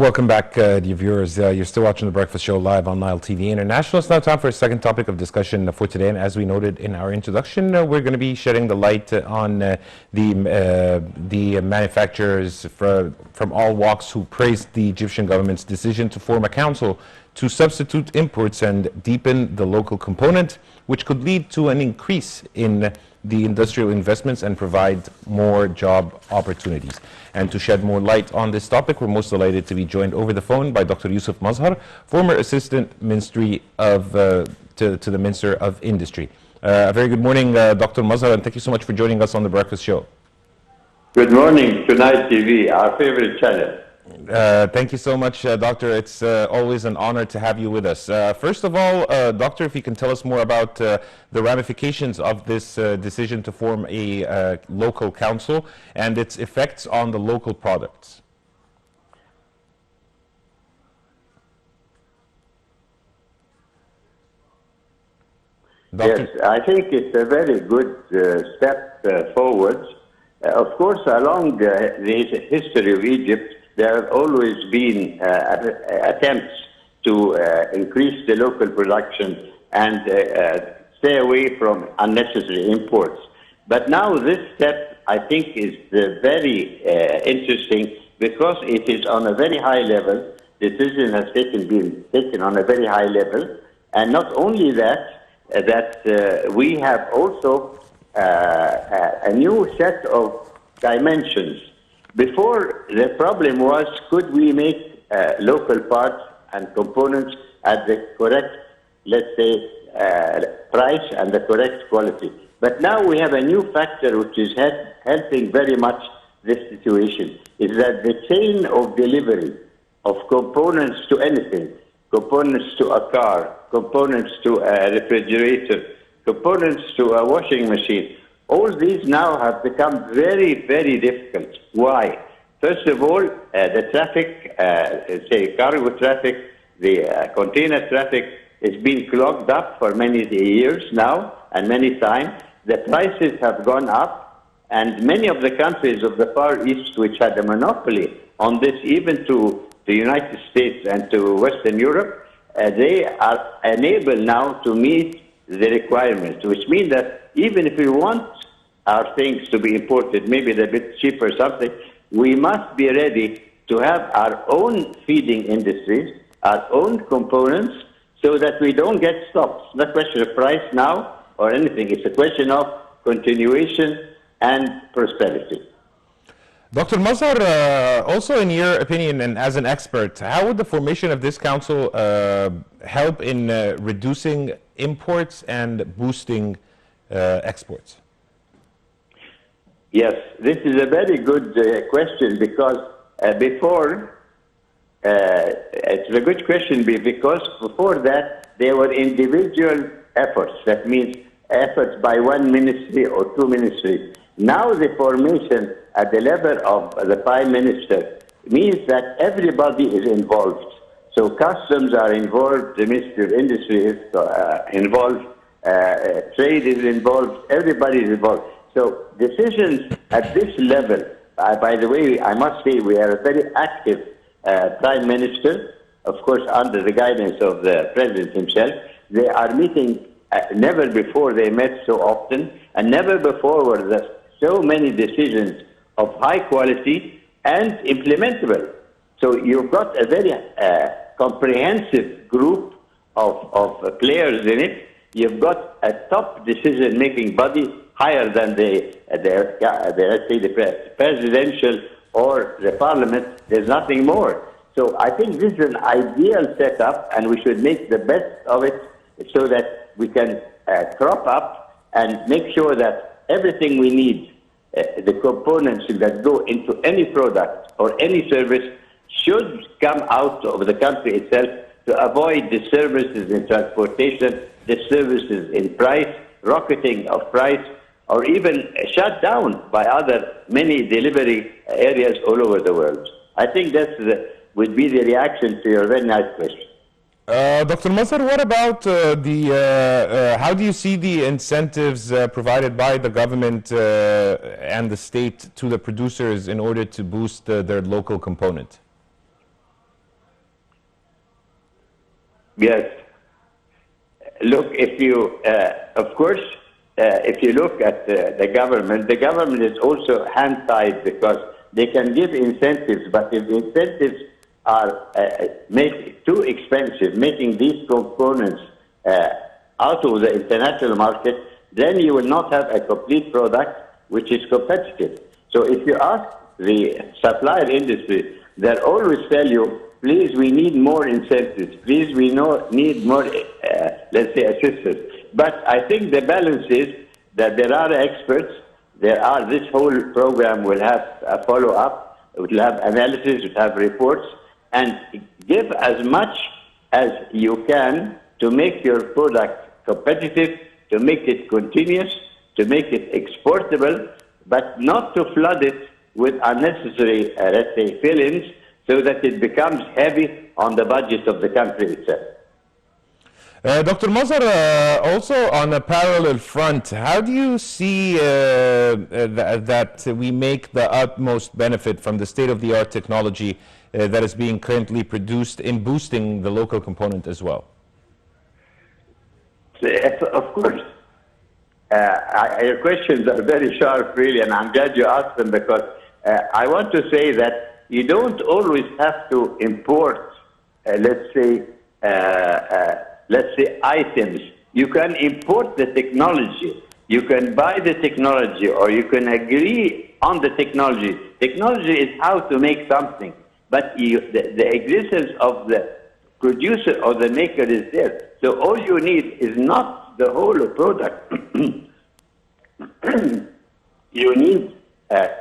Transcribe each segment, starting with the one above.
Welcome back, dear viewers. You're still watching The Breakfast Show live on Nile TV International. It's now time for a second topic of discussion for today. And as we noted in our introduction, we're going to be shedding the light on the manufacturers from all walks who praised the Egyptian government's decision to form a council to substitute imports and deepen the local component, which could lead to an increase in the industrial investments and provide more job opportunities. And to shed more light on this topic, we're most delighted to be joined over the phone by Dr. Yusef Mazhar, former Assistant Ministry of to the Minister of Industry. A very good morning, Dr. Mazhar, and thank you so much for joining us on The Breakfast Show. Good morning to Nile TV, our favorite channel. Thank you so much, Doctor. It's always an honor to have you with us. First of all, Doctor, if you can tell us more about the ramifications of this decision to form a local council and its effects on the local products. Doctor? Yes, I think it's a very good step forward. Of course, along the history of Egypt, there have always been attempts to increase the local production and stay away from unnecessary imports. But now this step, I think, is very interesting because it is on a very high level. Decision has been taken on a very high level. And not only that, we have also a new set of dimensions. Before, the problem was, could we make local parts and components at the correct, let's say, price and the correct quality? But now we have a new factor which is helping very much this situation, is that the chain of delivery of components to anything, components to a car, components to a refrigerator, components to a washing machine, all these now have become very, very difficult. Why? First of all, the traffic, say cargo traffic, the container traffic has been clogged up for many years now and many times. The prices have gone up, and many of the countries of the Far East, which had a monopoly on this, even to the United States and to Western Europe, they are unable now to meet the requirements, which means that even if we want our things to be imported, maybe they're a bit cheaper or something, we must be ready to have our own feeding industries, our own components, so that we don't get stopped. It's not a question of price now or anything. It's a question of continuation and prosperity. Dr. Mazhar, also in your opinion and as an expert, how would the formation of this council help in reducing imports and boosting exports? Yes, this is a very good question because it's a good question because before that there were individual efforts. That means efforts by one ministry or two ministries. Now the formation at the level of the Prime Minister means that everybody is involved. So customs are involved, the Ministry of Industry is involved, trade is involved, everybody is involved. So decisions at this level, by the way, I must say we are a very active Prime Minister, of course under the guidance of the President himself. They are meeting, never before they met so often, and never before were there so many decisions of high quality and implementable. So you've got a very comprehensive group of players in it. You've got a top decision-making body higher than let's say the presidential or the parliament. There's nothing more. So I think this is an ideal setup, and we should make the best of it so that we can crop up and make sure that everything we need, the components that go into any product or any service, should come out of the country itself to avoid the services in transportation, the services in price, rocketing of price, or even shut down by many delivery areas all over the world. I think that would be the reaction to your very nice question. Dr. Mazhar, what about how do you see the incentives provided by the government and the state to the producers in order to boost their local component? Yes. Look, if you, of course, if you look at the government is also hand-tied because they can give incentives, but if the incentives are made too expensive, making these components out of the international market, then you will not have a complete product which is competitive. So if you ask the supplier industry, they'll always tell you, please, we need more incentives. Please, we need more, let's say, assistance. But I think the balance is that there are experts. This whole program will have a follow-up. It will have analysis. It will have reports, and give as much as you can to make your product competitive, to make it continuous, to make it exportable, but not to flood it with unnecessary, let's say, fill-ins, so that it becomes heavy on the budget of the country itself. Dr. Mazhar, also on a parallel front, how do you see that we make the utmost benefit from the state-of-the-art technology that is being currently produced in boosting the local component as well? Of course. Your questions are very sharp, really, and I'm glad you asked them, because I want to say that you don't always have to import, let's say, items. You can import the technology. You can buy the technology, or you can agree on the technology. Technology is how to make something, but the existence of the producer or the maker is there. So all you need is not the whole product. You need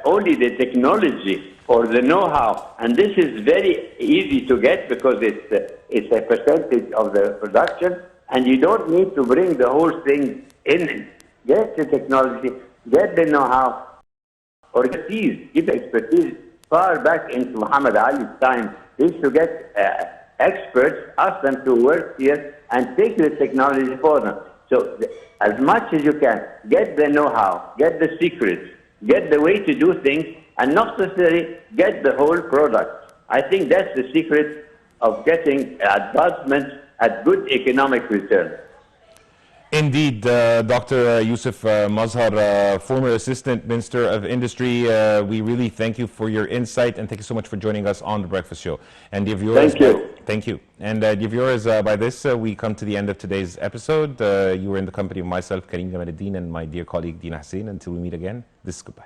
only the technology or the know-how, and this is very easy to get because it's a percentage of the production, and you don't need to bring the whole thing in. Get the technology, get the know-how, or expertise. Give expertise. Far back into Muhammad Ali's time, they used to get experts, ask them to work here and take the technology for them. So as much as you can, get the know-how, get the secrets, get the way to do things, and not necessarily get the whole product. I think that's the secret of getting advancement at good economic return. Indeed, Dr. Yusef Mazhar, former Assistant Minister of Industry, we really thank you for your insight, and thank you so much for joining us on The Breakfast Show. And dear viewers, thank you. And dear viewers, by this, we come to the end of today's episode. You were in the company of myself, Kareem Jamaluddin, and my dear colleague, Dina Hussein. Until we meet again, this is goodbye.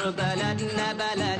بلدنا بلد